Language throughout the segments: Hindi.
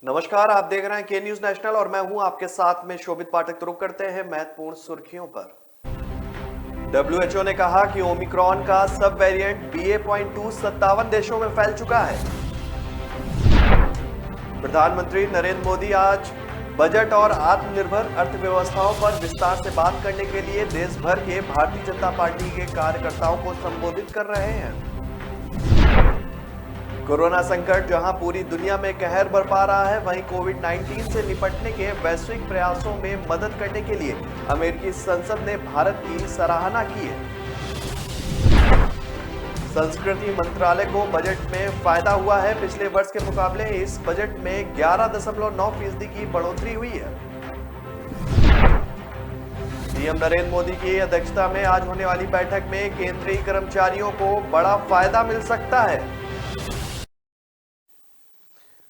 नमस्कार, आप देख रहे हैं के न्यूज नेशनल और मैं हूं आपके साथ में शोभित पाठक। रुक करते हैं महत्वपूर्ण सुर्खियों पर। डब्ल्यूएचओ ने कहा कि ओमिक्रॉन का सब वेरिएंट BA.2 57 देशों में फैल चुका है। प्रधानमंत्री नरेंद्र मोदी आज बजट और आत्मनिर्भर अर्थव्यवस्थाओं पर विस्तार से बात करने के लिए देश भर के भारतीय जनता पार्टी के कार्यकर्ताओं को संबोधित कर रहे हैं। कोरोना संकट जहां पूरी दुनिया में कहर बरपा रहा है, वहीं कोविड-19 से निपटने के वैश्विक प्रयासों में मदद करने के लिए अमेरिकी संसद ने भारत की सराहना की है। संस्कृति मंत्रालय को बजट में फायदा हुआ है। पिछले वर्ष के मुकाबले इस बजट में 11.9% की बढ़ोतरी हुई है। पीएम नरेंद्र मोदी की अध्यक्षता में आज होने वाली बैठक में केंद्रीय कर्मचारियों को बड़ा फायदा मिल सकता है।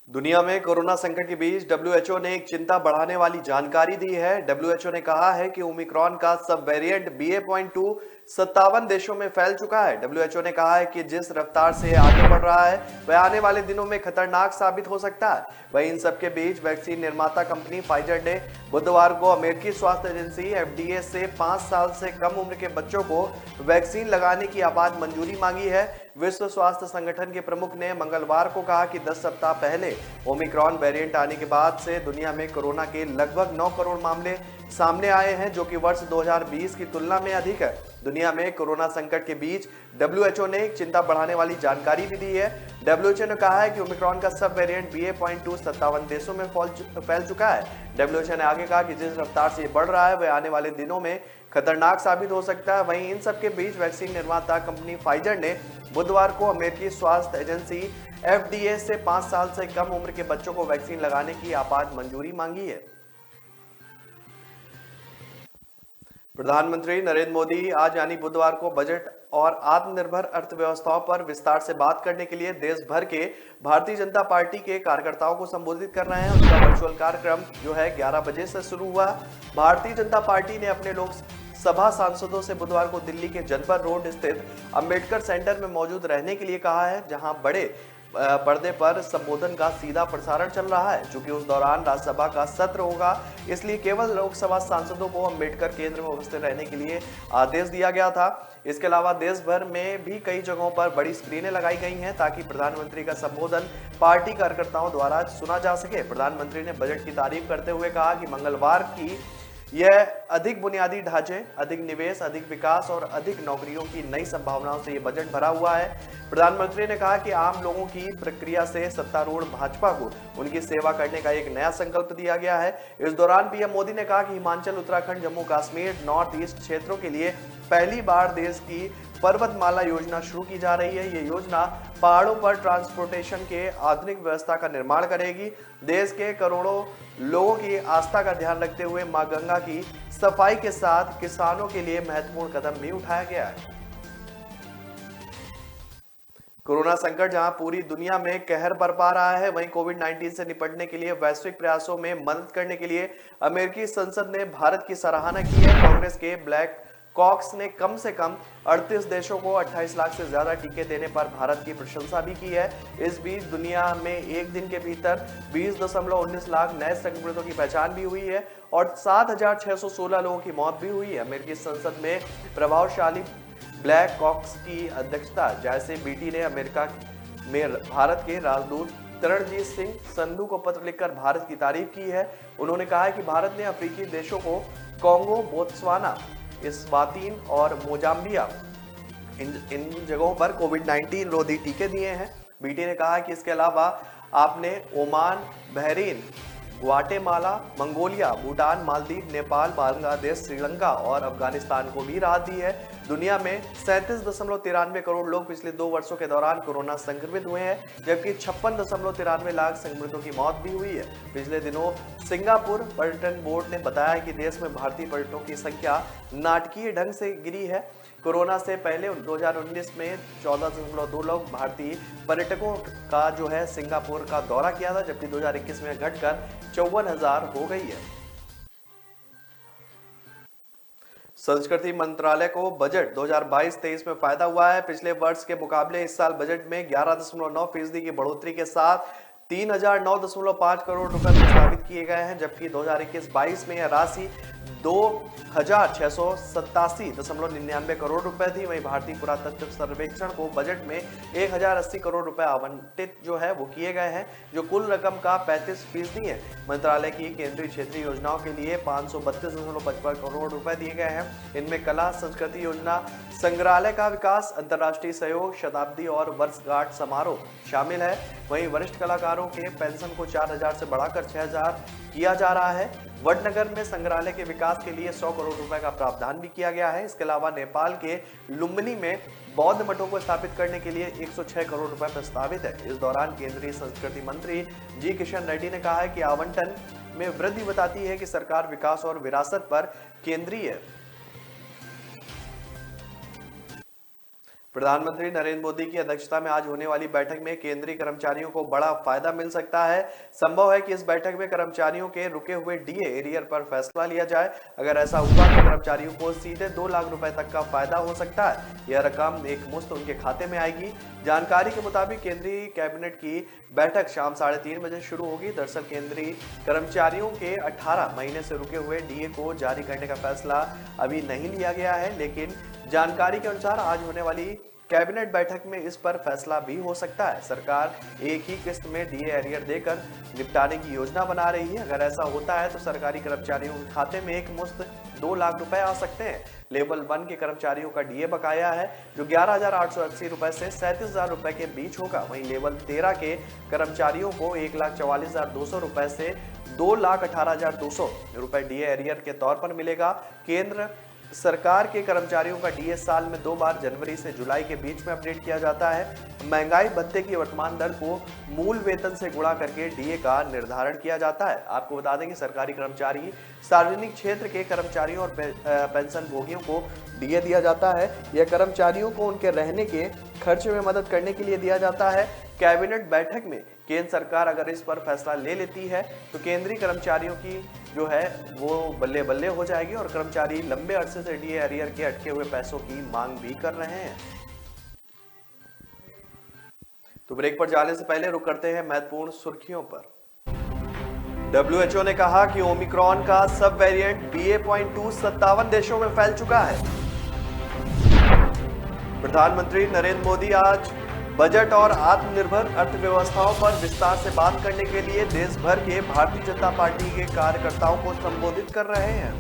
दुनिया में कोरोना संकट के बीच डब्ल्यूएचओ ने एक चिंता बढ़ाने वाली जानकारी दी है। डब्ल्यूएचओ ने कहा है कि ओमिक्रॉन का सब वेरिएंट BA.2 57 देशों में फैल चुका है। डब्ल्यूएचओ ने कहा है कि जिस रफ्तार से आगे बढ़ रहा है वह आने वाले दिनों में खतरनाक साबित हो सकता है। वहीं इन सबके बीच वैक्सीन निर्माता कंपनी फाइजर ने बुधवार को अमेरिकी स्वास्थ्य एजेंसी FDA से 5 साल से कम उम्र के बच्चों को वैक्सीन लगाने की आपात मंजूरी मांगी है। विश्व स्वास्थ्य संगठन के प्रमुख ने मंगलवार को कहा कि 10 सप्ताह पहले ओमिक्रॉन वेरिएंट आने के बाद से दुनिया में कोरोना के लगभग 9 करोड़ मामले सामने आए हैं, जो कि वर्ष 2020 की तुलना में अधिक है। दुनिया में कोरोना संकट के बीच डब्ल्यूएचओ ने एक चिंता बढ़ाने वाली जानकारी भी दी है। डब्ल्यूएचओ ने कहा है कि ओमिक्रॉन का सब वेरिएंट BA.2 57 देशों में फैल चुका है। डब्ल्यूएचओ ने आगे कहा कि जिस रफ्तार से ये बढ़ रहा है वह आने वाले दिनों में खतरनाक साबित हो सकता है। वहीं इन सबके बीच वैक्सीन निर्माता कंपनी फाइजर ने बुधवार को अमेरिकी स्वास्थ्य एजेंसी FDA से 5 साल से कम उम्र के बच्चों को वैक्सीन लगाने की आपात मंजूरी मांगी है। प्रधानमंत्री नरेंद्र मोदी आज यानी बुधवार को बजट और आत्मनिर्भर अर्थव्यवस्थाओं पर विस्तार से बात करने के लिए देश भर के भारतीय जनता पार्टी के कार्यकर्ताओं को संबोधित कर रहे हैं। उनका वर्चुअल कार्यक्रम जो है 11 बजे से शुरू हुआ। भारतीय जनता पार्टी ने अपने लोग सभा सांसदों से बुधवार को दिल्ली के जनपद रोड स्थित अंबेडकर सेंटर में मौजूद रहने के लिए कहा है, जहां बड़े पर्दे पर संबोधन का सीधा प्रसारण चल रहा है। चूंकि उस दौरान राज्यसभा का सत्र होगा, इसलिए केवल लोकसभा सांसदों को अंबेडकर केंद्र में उपस्थित रहने के लिए आदेश दिया गया था। इसके अलावा देश भर में भी कई जगहों पर बड़ी स्क्रीनें लगाई गई हैं ताकि प्रधानमंत्री का संबोधन पार्टी कार्यकर्ताओं द्वारा सुना जा सके। प्रधानमंत्री ने बजट की तारीफ करते हुए कहा कि मंगलवार की यह अधिक बुनियादी ढांचे, अधिक निवेश, अधिक विकास और अधिक नौकरियों की नई संभावनाओं से यह बजट भरा हुआ है। प्रधानमंत्री ने कहा कि आम लोगों की प्रक्रिया से सत्तारूढ़ भाजपा को उनकी सेवा करने का एक नया संकल्प दिया गया है। इस दौरान पीएम मोदी ने कहा कि हिमाचल, उत्तराखंड, जम्मू कश्मीर, नॉर्थ ईस्ट क्षेत्रों के लिए पहली बार देश की पर्वतमाला योजना शुरू की जा रही है। ये योजना पहाड़ों पर ट्रांसपोर्टेशन के आधुनिक व्यवस्था का निर्माण करेगी। देश के करोड़ों लोगों की आस्था का ध्यान रखते हुए मां गंगा की सफाई के साथ किसानों के लिए महत्वपूर्ण कदम भी उठाया गया है। कोरोना संकट जहां पूरी दुनिया में कहर बरपा रहा है, वहीं कोविड-19 से निपटने के लिए वैश्विक प्रयासों में मदद करने के लिए अमेरिकी संसद ने भारत की सराहना की है। कांग्रेस के ब्लैक कॉक्स ने कम से कम 38 देशों को 28 लाख से ज्यादा टीके देने पर भारत की प्रशंसा भी की है। इस बीच दुनिया में एक दिन के भीतर 20.19 लाख नए संक्रमितों की पहचान भी हुई है और 7,616 लोगों की मौत भी हुई है। अमेरिकी संसद में प्रभावशाली ब्लैक कॉक्स की अध्यक्षता जैसे बीटी ने अमेरिका में भारत के राजदूत तरणजीत सिंह संधू को पत्र लिखकर भारत की तारीफ की है। उन्होंने कहा है कि भारत ने अफ्रीकी देशों को कांगो, बोत्सवाना, इस्वातिन और मोजाम्बिया इन जगहों पर कोविड-19 रोधी टीके दिए हैं। बीटी ने कहा कि इसके अलावा आपने Oman, Bahrain, Guatemala, Mongolia, Bhutan, Maldives, Nepal, Bangladesh, Sri Lanka और अफगानिस्तान को भी राहत दी है। दुनिया में 37.93 करोड़ लोग पिछले 2 वर्षों के दौरान कोरोना संक्रमित हुए हैं, जबकि 56.93 लाख संक्रमितों की मौत भी हुई है। पिछले दिनों सिंगापुर पर्यटन बोर्ड ने बताया कि देश में भारतीय पर्यटकों की संख्या नाटकीय ढंग से गिरी है। कोरोना से पहले 2019 में 14.2 लोग भारतीय पर्यटकों का जो है सिंगापुर का दौरा किया था, जबकि 2021 में घटकर 54,000 हो गई है। संस्कृति मंत्रालय को बजट 2022-23 में फायदा हुआ है। पिछले वर्ष के मुकाबले इस साल बजट में 11.9% की बढ़ोतरी के साथ 3009.5 करोड़ रुपए प्रस्तावित किए गए हैं, जबकि 2021-22 में यह राशि 2687.99 करोड़ रुपए थी। वहीं भारतीय पुरातत्व सर्वेक्षण को बजट में 1080 करोड़ रुपए आवंटित जो है वो किए गए हैं, जो कुल रकम का 35% है। मंत्रालय की केंद्रीय क्षेत्रीय योजनाओं के लिए 532.55 करोड़ रुपए दिए गए हैं। इनमें कला संस्कृति योजना, संग्रहालय का विकास, अंतर्राष्ट्रीय सहयोग, शताब्दी और वर्षगांठ समारोह शामिल है। वहीं वरिष्ठ कलाकारों के पेंशन को 4000 से बढ़ाकर 6000 किया जा रहा है। वडनगर में संग्रहालय के विकास के लिए 100 करोड़ रुपए का प्रावधान भी किया गया है। इसके अलावा नेपाल के लुम्बिनी में बौद्ध मठों को स्थापित करने के लिए 106 करोड़ रुपए प्रस्तावित है। इस दौरान केंद्रीय संस्कृति मंत्री जी किशन रेड्डी ने कहा है कि आवंटन में वृद्धि बताती है कि सरकार विकास और विरासत पर केंद्रीय है। प्रधानमंत्री नरेंद्र मोदी की अध्यक्षता में आज होने वाली बैठक में केंद्रीय कर्मचारियों को बड़ा फायदा मिल सकता है। संभव है कि इस बैठक में कर्मचारियों के रुके हुए डीए एरियर पर फैसला लिया जाए। अगर ऐसा हुआ तो कर्मचारियों को सीधे 2 लाख रुपए तक का फायदा हो सकता है। यह रकम एक मुश्त उनके खाते में आएगी। जानकारी के मुताबिक केंद्रीय कैबिनेट की बैठक शाम 3:30 बजे शुरू होगी। दरअसल केंद्रीय कर्मचारियों के 18 महीने से रुके हुए डीए को जारी करने का फैसला अभी नहीं लिया गया है, लेकिन जानकारी के अनुसार आज होने वाली कैबिनेट बैठक में इस पर फैसला भी हो सकता है। सरकार एक ही किस्त में डीए एरियर देकर निपटाने की योजना बना रही है। अगर ऐसा होता है तो सरकारी कर्मचारियों के खाते में एक मुश्त 2 लाख रुपए आ सकते हैं। लेवल 1 के कर्मचारियों का डीए बकाया है, जो 11,880 रुपए से 37,000 रुपए के बीच होगा। वहीं लेवल 13 के कर्मचारियों को 1,44,200 रुपए से 2,18,200 रुपए डीए एरियर के तौर पर मिलेगा। केंद्र सरकार के कर्मचारियों का डीए साल में 2 बार जनवरी से जुलाई के बीच में अपडेट किया जाता है। महंगाई भत्ते की वर्तमान दर को मूल वेतन से गुणा करके डीए का निर्धारण किया जाता है। आपको बता दें कि सरकारी कर्मचारी, सार्वजनिक क्षेत्र के कर्मचारियों और पेंशन भोगियों को डीए दिया जाता है। यह कर्मचारियों को उनके रहने के खर्च में मदद करने के लिए दिया जाता है। कैबिनेट बैठक में केंद्र सरकार अगर इस पर फैसला ले लेती है तो केंद्रीय कर्मचारियों की जो है वो बल्ले बल्ले हो जाएगी और कर्मचारी लंबे अरसे से डीए एरियर के अटके हुए पैसों की मांग भी कर रहे हैं। तो ब्रेक पर जाने से पहले रुक करते हैं महत्वपूर्ण सुर्खियों पर। WHO ने कहा कि ओमिक्रॉन का सब वेरिएंट BA.2 57 देशों में फैल चुका है। प्रधानमंत्री नरेंद्र मोदी आज बजट और आत्मनिर्भर अर्थव्यवस्थाओं पर विस्तार से बात करने के लिए देश भर के भारतीय जनता पार्टी के कार्यकर्ताओं को संबोधित कर रहे हैं।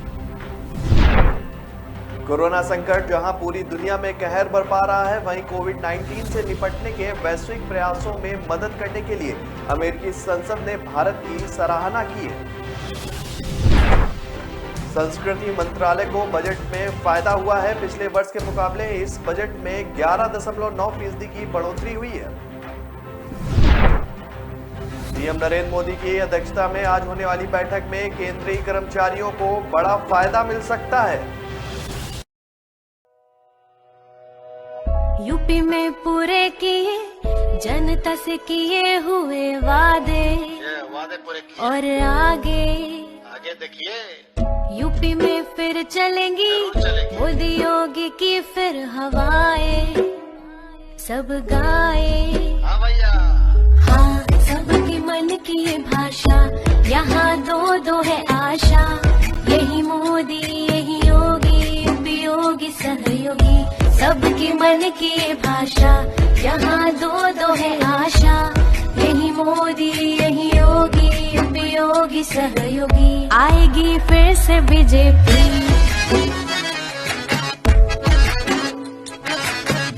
कोरोना संकट जहां पूरी दुनिया में कहर बरपा रहा है, वहीं कोविड-19 से निपटने के वैश्विक प्रयासों में मदद करने के लिए अमेरिकी संसद ने भारत की सराहना की है। संस्कृति मंत्रालय को बजट में फायदा हुआ है। पिछले वर्ष के मुकाबले इस बजट में 11.9% की बढ़ोतरी हुई है। पीएम नरेंद्र मोदी की अध्यक्षता में आज होने वाली बैठक में केंद्रीय कर्मचारियों को बड़ा फायदा मिल सकता है। यूपी में पूरे किए जनता से किए हुए वादे पूरे किए और आगे देखिए यूपी में फिर चलेंगी मोदी योगी की फिर हवाएं, सब गाए हाँ भैया, हाँ सबकी मन की ये भाषा, यहाँ दो दो है आशा, यही मोदी यही योगी उपयोगी सहयोगी, सबकी मन की ये भाषा, यहाँ दो दो है आशा, यही मोदी यही योगी उपयोगी सहयोगी, आएगी फिर से बीजेपी।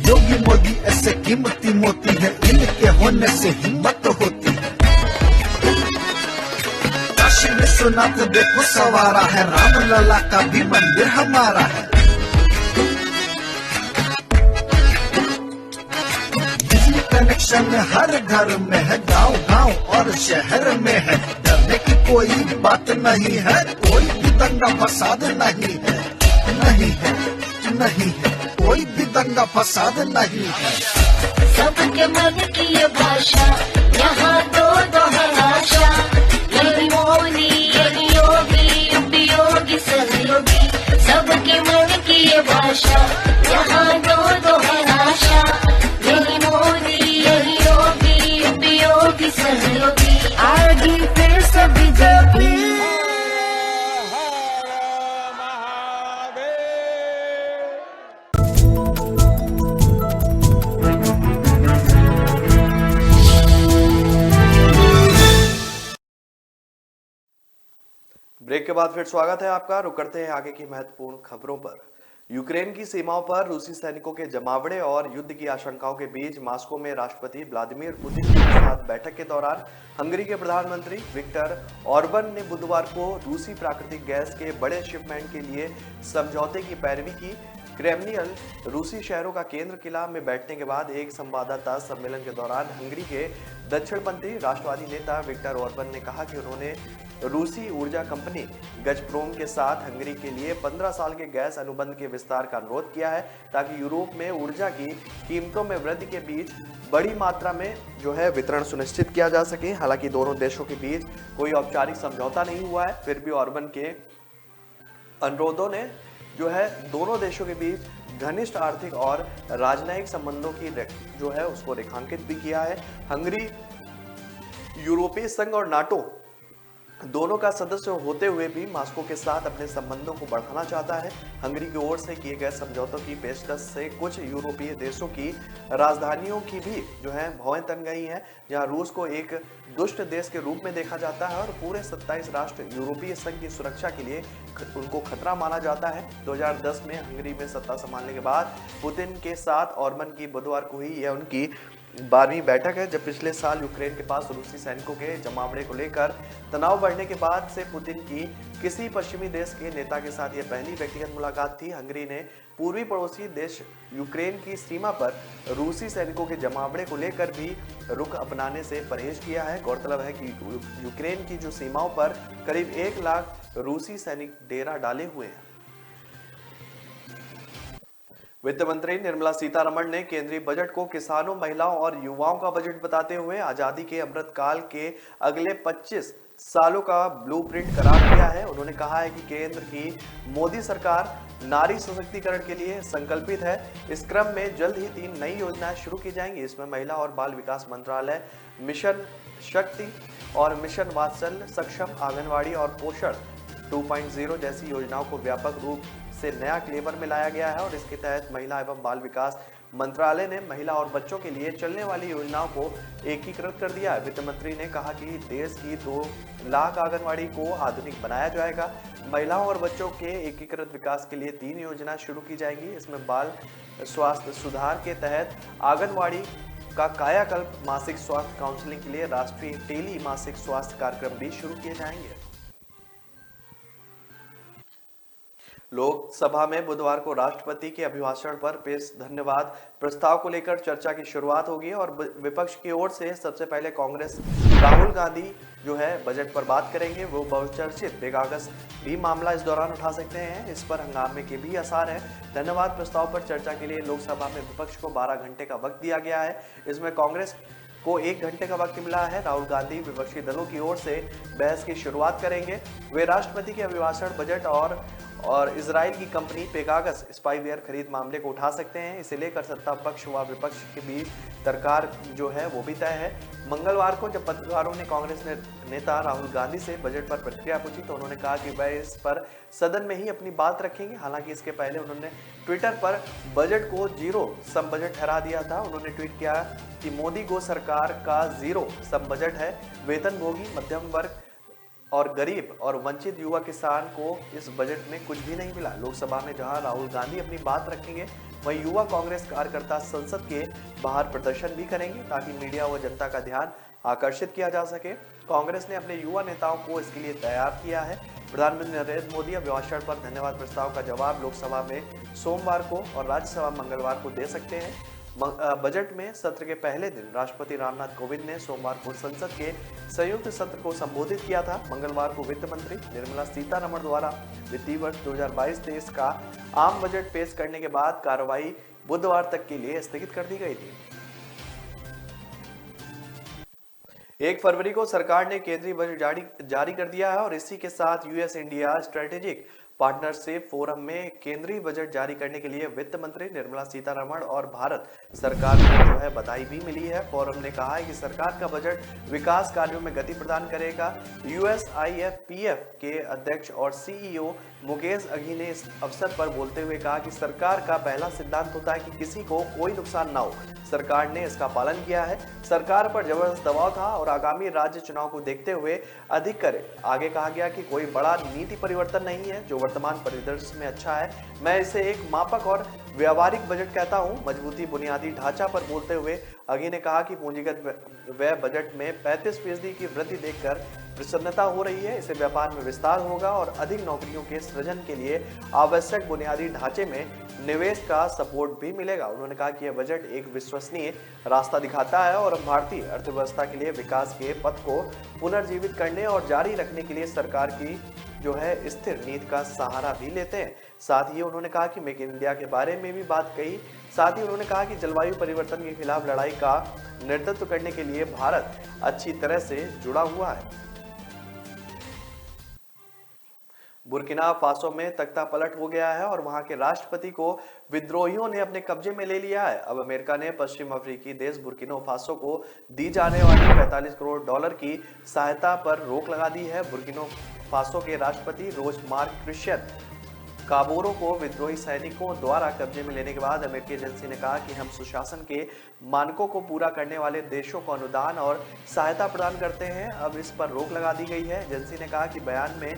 योगी मोदी ऐसे कीमती मोती है, इनके होने से हिम्मत होती है। काशी में सुना तो देखो सवारा है, राम लला का भी मंदिर हमारा है। बिजली कनेक्शन हर घर में है, गांव गांव और शहर में है। डरने की कोई बात नहीं है, कोई भी दंगा फसाद नहीं है, नहीं है, नहीं है, कोई भी दंगा फसाद नहीं है। सबके मन की ये भाषा, यहाँ दो दो है आशा, यही मोदी यही योगी उपयोगी सहयोगी, सबके मन की ये भाषा, यहाँ दो दो है आशा, यही मोदी यही योगी उपयोगी सहयोगी। ब्रेक के बाद फिर स्वागत है आपका। रुक करते हैं आगे की महत्वपूर्ण खबरों पर। यूक्रेन की सीमाओं पर रूसी सैनिकों के जमावड़े और युद्ध की आशंकाओं के बीच मॉस्को में राष्ट्रपति व्लादिमीर पुतिन के साथ बैठक के दौरान हंगरी के प्रधानमंत्री विक्टर ऑर्बन ने बुधवार को रूसी प्राकृतिक गैस के बड़े शिपमेंट के लिए समझौते की पैरवी की। क्रेमलिन रूसी शहरों का केंद्र किला में बैठने के बाद एक संवाददाता सम्मेलन के दौरान हंगरी के दक्षिणपंथी राष्ट्रवादी नेता विक्टर ऑर्बन ने कहा कि उन्होंने रूसी ऊर्जा कंपनी गजप्रोम के साथ हंगरी के लिए 15 साल के गैस अनुबंध के विस्तार का अनुरोध किया है ताकि यूरोप में ऊर्जा की कीमतों में वृद्धि के बीच बड़ी मात्रा में वितरण सुनिश्चित किया जा सके। हालांकि दोनों देशों के बीच कोई औपचारिक समझौता नहीं हुआ है, फिर भी ऑर्बन के अनुरोधों ने दोनों देशों के बीच घनिष्ठ आर्थिक और राजनयिक संबंधों की उसको रेखांकित भी किया है। हंगरी यूरोपीय संघ और नाटो दोनों का सदस्य होते हुए भी मॉस्को के साथ अपने संबंधों को बढ़ाना चाहता है। हंगरी की ओर से किए गए समझौतों की पेशकश से कुछ यूरोपीय देशों की राजधानियों की भी भौएं तन गई हैं, जहां रूस को एक दुष्ट देश के रूप में देखा जाता है और पूरे 27 राष्ट्र यूरोपीय संघ की सुरक्षा के लिए उनको खतरा माना जाता है। 2010 में हंगरी में सत्ता संभालने के बाद पुतिन के साथ ऑर्बन की बुधवार को हुई यह उनकी 12वीं बैठक है, जब पिछले साल यूक्रेन के पास रूसी सैनिकों के जमावड़े को लेकर तनाव बढ़ने के बाद से पुतिन की किसी पश्चिमी देश के नेता के साथ यह पहली व्यक्तिगत मुलाकात थी। हंगरी ने पूर्वी पड़ोसी देश यूक्रेन की सीमा पर रूसी सैनिकों के जमावड़े को लेकर भी रुख अपनाने से परहेज किया है। गौरतलब है कि यूक्रेन की सीमाओं पर करीब 1 लाख रूसी सैनिक डेरा डाले हुए हैं। वित्त मंत्री निर्मला सीतारमण ने केंद्रीय बजट को किसानों, महिलाओं और युवाओं का बजट बताते हुए आजादी के अमृत काल के अगले 25 सालों का ब्लूप्रिंट करार दिया है। उन्होंने कहा है कि केंद्र की मोदी सरकार नारी सशक्तिकरण के लिए संकल्पित है। इस क्रम में जल्द ही 3 नई योजनाएं शुरू की जाएंगी। इसमें महिला और बाल विकास मंत्रालय, मिशन शक्ति और मिशन वात्सल्य, सक्षम आंगनवाड़ी और पोषण 2.0 जैसी योजनाओं को व्यापक रूप से नया क्लेवर में लाया गया है और इसके तहत महिला एवं बाल विकास मंत्रालय ने महिला और बच्चों के लिए चलने वाली योजनाओं को एकीकृत कर दिया है। वित्त मंत्री ने कहा कि देश की 2 लाख आंगनवाड़ी को आधुनिक बनाया जाएगा। महिलाओं और बच्चों के एकीकृत विकास के लिए 3 योजनाएं शुरू की जाएंगी। इसमें बाल स्वास्थ्य सुधार के तहत आंगनवाड़ी का कायाकल्प, मासिक स्वास्थ्य काउंसलिंग के लिए राष्ट्रीय टेली मासिक स्वास्थ्य कार्यक्रम भी शुरू किए जाएंगे। लोकसभा में बुधवार को राष्ट्रपति के अभिभाषण पर पेश धन्यवाद प्रस्ताव को लेकर चर्चा की शुरुआत होगी और विपक्ष की ओर से सबसे पहले कांग्रेस राहुल गांधी बजट पर बात करेंगे। वो बहुचर्चित बेकागज भी मामला इस दौरान उठा सकते हैं। इस पर हंगामे के भी आसार है। धन्यवाद प्रस्ताव पर चर्चा के लिए लोकसभा में विपक्ष को 12 घंटे का वक्त दिया गया है। इसमें कांग्रेस को 1 घंटे का वक्त मिला है। राहुल गांधी विपक्षी दलों की ओर से बहस की शुरुआत करेंगे। वे राष्ट्रपति के अभिभाषण, बजट और इजराइल की कंपनी पेगासस स्पाईवेयर खरीद मामले को उठा सकते हैं। इसे लेकर सत्ता पक्ष व विपक्ष के बीच तकरार वो भी तय है। मंगलवार को जब पत्रकारों ने कांग्रेस नेता राहुल गांधी से बजट पर प्रतिक्रिया पूछी तो उन्होंने कहा कि वह इस पर सदन में ही अपनी बात रखेंगे। हालांकि इसके पहले उन्होंने ट्विटर पर बजट को जीरो सम बजट ठहरा दिया था। उन्होंने ट्वीट किया कि मोदी गो सरकार का जीरो सम बजट है। वेतनभोगी, मध्यम वर्ग और गरीब और वंचित युवा किसान को इस बजट में कुछ भी नहीं मिला। लोकसभा में जहां राहुल गांधी अपनी बात रखेंगे, वहीं युवा कांग्रेस कार्यकर्ता संसद के बाहर प्रदर्शन भी करेंगे ताकि मीडिया व जनता का ध्यान आकर्षित किया जा सके। कांग्रेस ने अपने युवा नेताओं को इसके लिए तैयार किया है। प्रधानमंत्री नरेंद्र मोदी अभिभाषण पर धन्यवाद प्रस्ताव का जवाब लोकसभा में सोमवार को और राज्यसभा मंगलवार को दे सकते हैं। बजट में सत्र के पहले दिन राष्ट्रपति रामनाथ कोविंद ने सोमवार को संसद के संयुक्त सत्र को संबोधित किया था। मंगलवार को वित्त मंत्री निर्मला सीतारमण द्वारा वित्तीय वर्ष 2022-23 का आम बजट पेश करने के बाद कार्रवाई बुधवार तक के लिए स्थगित कर दी गई थी। 1 फरवरी को सरकार ने केंद्रीय बजट जारी कर दिया है और इसी के साथ US India strategic partnership forum में केंद्रीय बजट जारी करने के लिए वित्त मंत्री निर्मला सीतारमण और भारत सरकार को जो है बधाई भी मिली है। फोरम ने कहा है कि सरकार का बजट विकास कार्यों में गति प्रदान करेगा। USIFPF के अध्यक्ष और CEO मुकेश अघी ने इस अवसर पर बोलते हुए कहा कि सरकार का पहला सिद्धांत होता है कि किसी को कोई नुकसान ना हो। सरकार ने इसका पालन किया है। सरकार पर जबरदस्त दबाव था और आगामी राज्य चुनाव को देखते हुए अधिक करे। आगे कहा गया कि कोई बड़ा नीति परिवर्तन नहीं है जो वर्तमान परिदृश्य में अच्छा है। मैं इसे एक मापक और व्यावहारिक बजट कहता हूं। मजबूती बुनियादी ढांचा पर बोलते हुए अघी ने कहा कि पूंजीगत व्यय बजट में 35% की वृद्धि देखकर प्रसन्नता हो रही है। इससे व्यापार में विस्तार होगा और अधिक नौकरियों के सृजन के लिए आवश्यक बुनियादी ढांचे में निवेश का सपोर्ट भी मिलेगा। उन्होंने कहा कि यह बजट एक विश्वसनीय रास्ता दिखाता है और भारतीय अर्थव्यवस्था के लिए विकास के पथ को पुनर्जीवित करने और जारी रखने के लिए सरकार की जो है स्थिर नीति का सहारा भी लेते हैं। साथ ही उन्होंने कहा कि मेक इन इंडिया के बारे में भी बात कही। साथ ही उन्होंने कहा कि जलवायु परिवर्तन के खिलाफ लड़ाई का नेतृत्व करने के लिए भारत अच्छी तरह से जुड़ा हुआ है। बुर्किना फासो में तख्ता पलट हो गया है और वहां के राष्ट्रपति को विद्रोहियों ने अपने कब्जे में ले लिया है। अब अमेरिका ने पश्चिम अफ्रीकी देश बुर्किना फासो को दी जाने वाली $45 करोड़ की सहायता पर रोक लगा दी है। बुर्किना फासो के राष्ट्रपति रोज मार्क क्रिश्चियन काबोरो को विद्रोही सैनिकों द्वारा कब्जे में लेने के बाद अमेरिकी एजेंसी ने कहा कि हम सुशासन के मानकों को पूरा करने वाले देशों को अनुदान और सहायता प्रदान करते हैं। अब इस पर रोक लगा दी गई है। एजेंसी ने कहा कि बयान में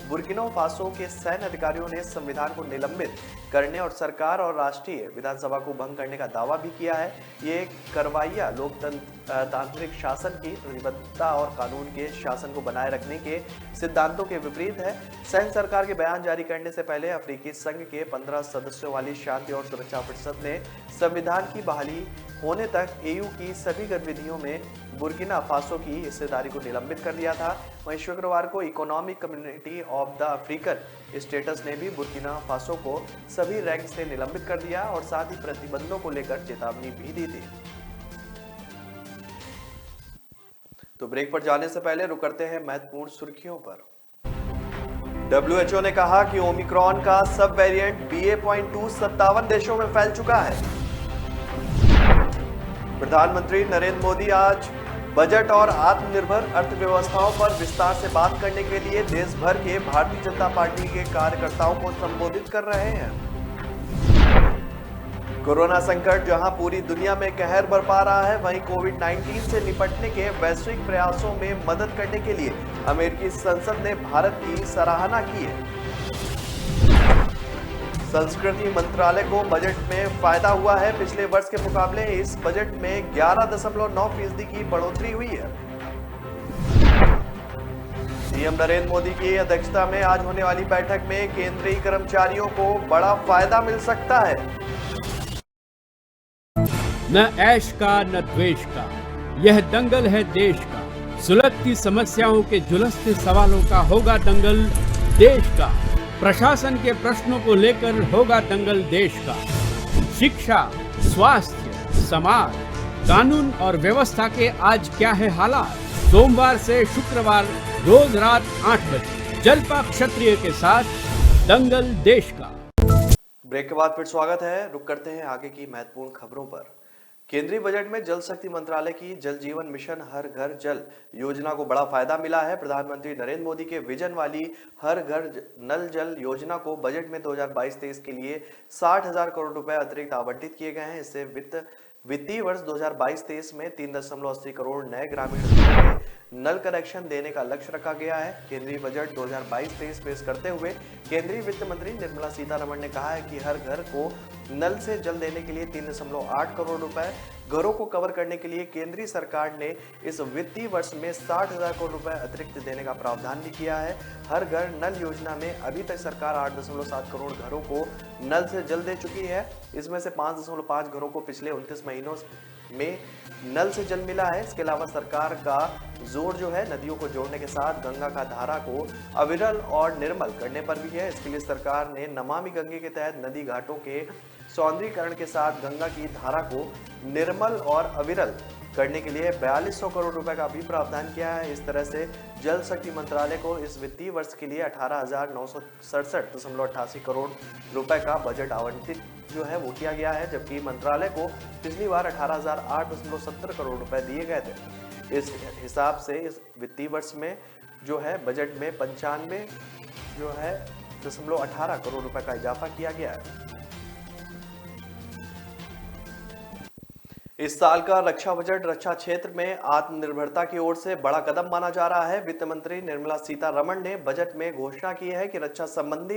बुर्किना फासो के सैन्य अधिकारियों ने संविधान को निलंबित करने और सरकार और राष्ट्रीय विधानसभा को भंग करने का दावा भी किया है। ये कार्रवाइयां लोकतांत्रिक शासन की प्रतिबद्धता और कानून के शासन को बनाए रखने के सिद्धांतों के विपरीत है। सैन्य सरकार के बयान जारी करने से पहले अफ्रीकी संघ के 15 सदस्यों वाली शांति और सुरक्षा परिषद ने संविधान की बहाली होने तक EU की सभी गतिविधियों में बुर्किना फासो की हिस्सेदारी को निलंबित कर दिया था। वहीं शुक्रवार को economic community of the African status ने भी बुर्किना फासो को सभी रैंक से निलंबित कर दिया और साथ ही प्रतिबंधों को लेकर चेतावनी भी दी थी। तो ब्रेक पर जाने से पहले रुक करते हैं महत्वपूर्ण सुर्खियों पर। WHO ने कहा कि ओमिक्रॉन का सब वेरिएंट BA.2 57 देशों में फैल चुका है। प्रधानमंत्री नरेंद्र मोदी आज बजट और आत्मनिर्भर अर्थव्यवस्थाओं पर विस्तार से बात करने के लिए देश भर के भारतीय जनता पार्टी के कार्यकर्ताओं को संबोधित कर रहे हैं। कोरोना संकट जहां पूरी दुनिया में कहर बरपा रहा है, वहीं कोविड-19 से निपटने के वैश्विक प्रयासों में मदद करने के लिए अमेरिकी संसद ने भारत की सराहना की है। संस्कृति मंत्रालय को बजट में फायदा हुआ है। पिछले वर्ष के मुकाबले इस बजट में 11.9% की बढ़ोतरी हुई है। सीएम नरेंद्र मोदी की अध्यक्षता में आज होने वाली बैठक में केंद्रीय कर्मचारियों को बड़ा फायदा मिल सकता है। न ऐश का न द्वेष का, यह दंगल है देश का। सुलगती समस्याओं के जुलसते सवालों का होगा दंगल देश का। प्रशासन के प्रश्नों को लेकर होगा दंगल देश का। शिक्षा, स्वास्थ्य, समाज, कानून और व्यवस्था के आज क्या है हालात। सोमवार से शुक्रवार रोज रात 8 बजे जलपा क्षत्रिय के साथ दंगल देश का। ब्रेक के बाद फिर स्वागत है। रुक करते हैं आगे की महत्वपूर्ण खबरों पर। केंद्रीय बजट में जल शक्ति मंत्रालय की जल जीवन मिशन हर घर जल योजना को बड़ा फायदा मिला है। प्रधानमंत्री नरेंद्र मोदी के विजन वाली हर घर नल जल योजना को बजट में 2022-23 के लिए 60,000 करोड़ रुपए अतिरिक्त आवंटित किए गए हैं। इससे वित्तीय वर्ष 2022-23 में 3.80 करोड़ नए ग्रामीण घरों में नल कनेक्शन देने का लक्ष्य रखा गया है। केंद्रीय बजट 2022-23 पेश करते हुए केंद्रीय वित्त मंत्री निर्मला सीतारमण ने कहा है कि हर घर को नल से जल देने के लिए 3.8 करोड़ रुपए घरों को कवर करने के लिए केंद्रीय सरकार ने इस वित्तीय वर्ष में 60,000 करोड़ रुपए अतिरिक्त देने का प्रावधान भी किया है। हर घर नल योजना में अभी तक सरकार 8.7 करोड़ घरों को नल से जल दे चुकी है। इसमें से 5.5 घरों को पिछले 29 महीनों में नल से जल मिला है। इसके अलावा सरकार का जोर जो है नदियों को जोड़ने के साथ गंगा का धारा को अविरल और निर्मल करने पर भी है। इसके लिए सरकार ने नमामि गंगे के तहत नदी घाटों के सौंदर्यीकरण के साथ गंगा की धारा को निर्मल और अविरल करने के लिए 4200 करोड़ रुपए का भी प्रावधान किया है। इस तरह से जल शक्ति मंत्रालय को इस वित्तीय वर्ष के लिए 18,967.88 करोड़ रुपए का बजट आवंटित जो है वो किया गया है, जबकि मंत्रालय को पिछली बार 18,008.70 करोड़ रुपए दिए गए थे। इस हिसाब से इस वित्तीय वर्ष में जो है बजट में 95.18 करोड़ रुपए का इजाफा किया गया है। इस साल का रक्षा बजट रक्षा क्षेत्र में आत्मनिर्भरता की ओर से बड़ा कदम माना जा रहा है। वित्त मंत्री निर्मला सीतारमण ने बजट में घोषणा की है कि रक्षा संबंधी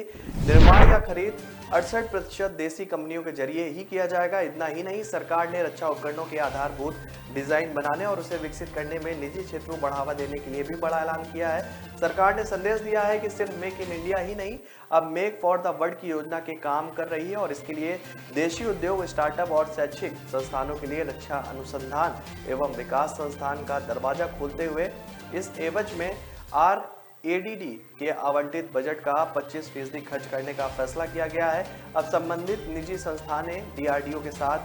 निर्माण या खरीद 68% देसी कंपनियों के जरिए ही किया जाएगा। इतना ही नहीं, सरकार ने रक्षा उपकरणों के आधारभूत डिजाइन बनाने और उसे विकसित करने में निजी क्षेत्र को बढ़ावा देने के लिए भी बड़ा ऐलान किया है। सरकार ने संदेश दिया है कि सिर्फ मेक इन इंडिया ही नहीं, अब मेक फॉर द वर्ल्ड की योजना के काम कर रही है और इसके लिए देशी उद्योग, स्टार्टअप और शैक्षिक संस्थानों के लिए रक्षा अनुसंधान एवं विकास संस्थान का दरवाजा खोलते हुए इस एवज में RADD के आवंटित बजट का 25% खर्च करने का फैसला किया गया है। अब संबंधित निजी संस्थानें DRDO के साथ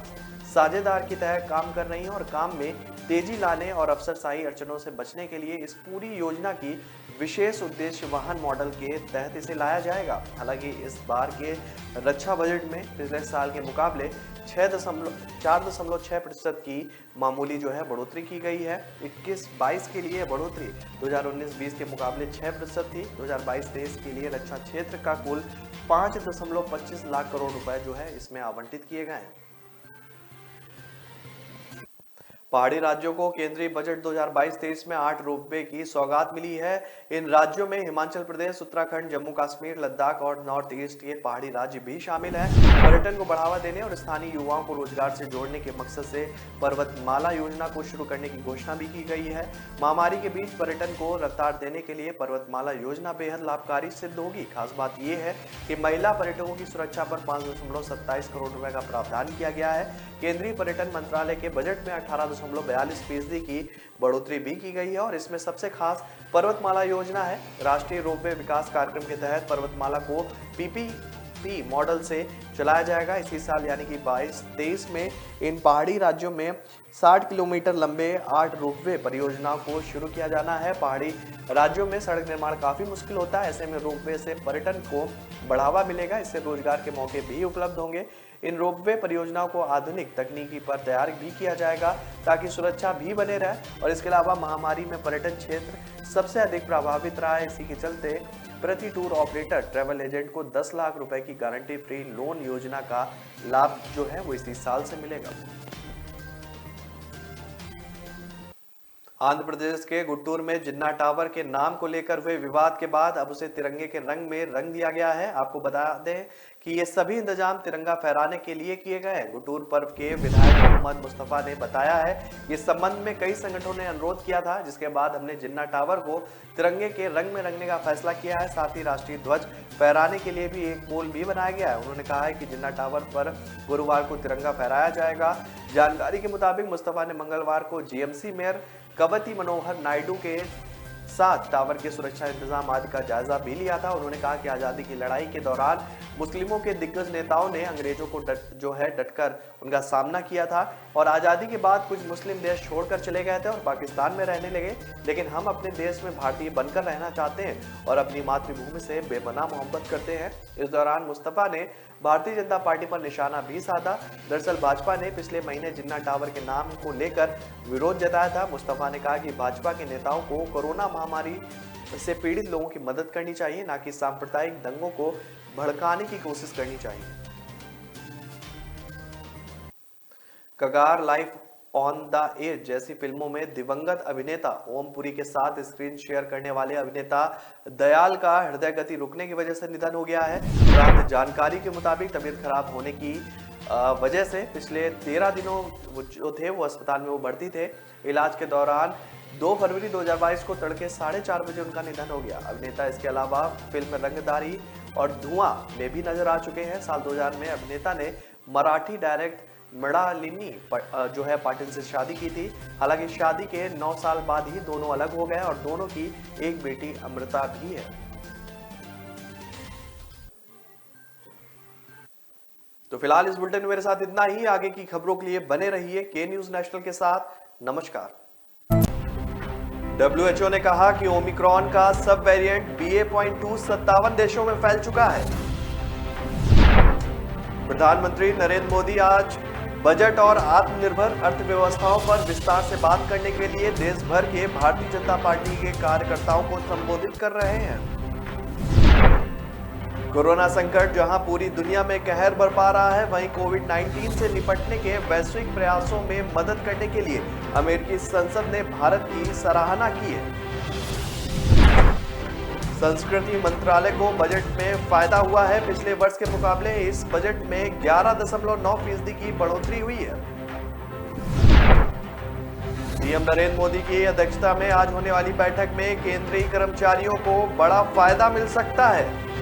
साझेदार की तरह काम कर रही हैं और काम में तेजी लाने और अफसरशाही अड़चनों से बचने के लिए इस पूरी योजना की विशेष उद्देश्य वाहन मॉडल के तहत इसे लाया जाएगा। हालांकि इस बार के रक्षा बजट में पिछले साल के मुकाबले 4.6% की मामूली जो है बढ़ोतरी की गई है। 21-22 के लिए बढ़ोतरी 2019-20 के मुकाबले 6% थी। 2022-23 के लिए रक्षा क्षेत्र का कुल 5.25 लाख करोड़ रुपए जो है इसमें आवंटित किए गए हैं। पहाड़ी राज्यों को केंद्रीय बजट 2022-23 में 8 रोपवे की सौगात मिली है। इन राज्यों में हिमाचल प्रदेश, उत्तराखंड, जम्मू कश्मीर, लद्दाख और नॉर्थ ईस्ट के पहाड़ी राज्य भी शामिल हैं। पर्यटन को बढ़ावा देने और स्थानीय युवाओं को रोजगार से जोड़ने के मकसद से पर्वतमाला योजना को शुरू करने की घोषणा भी की गई है। महामारी के बीच पर्यटन को रफ्तार देने के लिए पर्वतमाला योजना बेहद लाभकारी सिद्ध होगी। खास बात यह है कि महिला पर्यटकों की सुरक्षा पर 5.27 करोड़ रुपए का प्रावधान किया गया है। केंद्रीय पर्यटन मंत्रालय के बजट में 18.42% की बढ़ोतरी भी की गई है और इसमें सबसे खास पर्वतमाला योजना है। राष्ट्रीय रोपवे विकास कार्यक्रम के तहत पर्वतमाला को PPP मॉडल से चलाया जाएगा। इसी साल यानी कि 22-23 में इन पहाड़ी राज्यों में 60 किलोमीटर लंबे 8 रोपवे परियोजनाओं को शुरू किया जाना है। पहाड़ी राज्यों में सड़क निर्माण काफी मुश्किल होता है, ऐसे में रोपवे से पर्यटन को बढ़ावा मिलेगा। इससे रोजगार के मौके भी उपलब्ध होंगे। इन रोपवे परियोजनाओं को आधुनिक तकनीकी पर तैयार भी किया जाएगा ताकि सुरक्षा भी बने रहे और इसके अलावा महामारी में पर्यटन क्षेत्र सबसे अधिक प्रभावित रहा है। इसी के चलते प्रति टूर ऑपरेटर ट्रैवल एजेंट को 10 लाख रुपए की गारंटी फ्री लोन योजना का लाभ जो है वो इसी साल से मिलेगा। आंध्र प्रदेश के गुंटूर में जिन्ना टावर के नाम को लेकर हुए विवाद के बाद अब उसे तिरंगे के रंग में रंग दिया गया है। आपको बता दें कि ये सभी इंतजाम तिरंगा फहराने के लिए किए गए हैं। गुंटूर पर्व के विधायक मोहम्मद मुस्तफा ने बताया है, इस संबंध में कई संगठनों ने अनुरोध किया था, जिसके बाद हमने जिन्ना टावर को तिरंगे के रंग में रंगने का फैसला किया है। साथ ही राष्ट्रीय ध्वज फहराने के लिए भी एक पोल भी बनाया गया है। उन्होंने कहा है कि जिन्ना टावर पर गुरुवार को तिरंगा फहराया जाएगा। जानकारी के मुताबिक मुस्तफा ने मंगलवार को GMC मेयर कवती मनोहर नायडू के साथ टावर के सुरक्षा इंतजाम आदि का जायजा भी लिया था। उन्होंने कहा कि आजादी की लड़ाई के दौरान मुस्लिमों के दिग्गज नेताओं ने अंग्रेजों को डटकर उनका सामना किया था और आजादी के बाद कुछ मुस्लिम देश छोड़कर चले गए थे और पाकिस्तान में रहने लगे, लेकिन हम अपने देश में भारतीय बनकर रहना चाहते हैं और अपनी मातृभूमि से बेपनाह मोहब्बत करते हैं। इस दौरान मुस्तफा ने भारतीय जनता पार्टी पर निशाना भी साधा। दरअसल भाजपा ने पिछले महीने जिन्ना टावर के नाम को लेकर विरोध जताया था। मुस्तफा ने कहा कि भाजपा के नेताओं को कोरोना महामारी से पीड़ित लोगों की मदद करनी चाहिए, ना कि सांप्रदायिक दंगों को भड़काने की कोशिश करनी चाहिए। कगार, लाइफ ऑन द एज जैसी फिल्मों में दिवंगत अभिनेता ओम पुरी के साथ स्क्रीन शेयर करने वाले अभिनेता दयाल का हृदय गति रुकने की वजह से निधन हो गया है। प्राप्त जानकारी के मुताबिक तबीयत खराब होने की वजह से पिछले 13 दिनों जो थे वो अस्पताल में वो भर्ती थे। इलाज के दौरान 2 फरवरी 2022 को तड़के 4:30 बजे उनका निधन हो गया। अभिनेता इसके अलावा फिल्म रंगदारी और धुआं में भी नजर आ चुके हैं। साल 2000 में अभिनेता ने मराठी डायरेक्ट मृणालिनी जो है पाटिल से शादी की थी। हालांकि शादी के 9 साल बाद ही दोनों अलग हो गए और दोनों की एक बेटी अमृता भी है। तो फिलहाल इस बुलेटिन में मेरे साथ इतना ही। आगे की खबरों के लिए बने रहिए के न्यूज नेशनल के साथ। नमस्कार। WHO ने कहा कि ओमिक्रॉन का सब वेरिएंट BA.2 57 देशों में फैल चुका है। प्रधानमंत्री नरेंद्र मोदी आज बजट और आत्मनिर्भर अर्थव्यवस्थाओं पर विस्तार से बात करने के लिए देश भर के भारतीय जनता पार्टी के कार्यकर्ताओं को संबोधित कर रहे हैं। कोरोना संकट जहां पूरी दुनिया में कहर बरपा रहा है, वहीं कोविड-19 से निपटने के वैश्विक प्रयासों में मदद करने के लिए अमेरिकी संसद ने भारत की सराहना की है। संस्कृति मंत्रालय को बजट में फायदा हुआ है। पिछले वर्ष के मुकाबले इस बजट में 11.9% की बढ़ोतरी हुई है। पीएम नरेंद्र मोदी की अध्यक्षता में आज होने वाली बैठक में केंद्रीय कर्मचारियों को बड़ा फायदा मिल सकता है।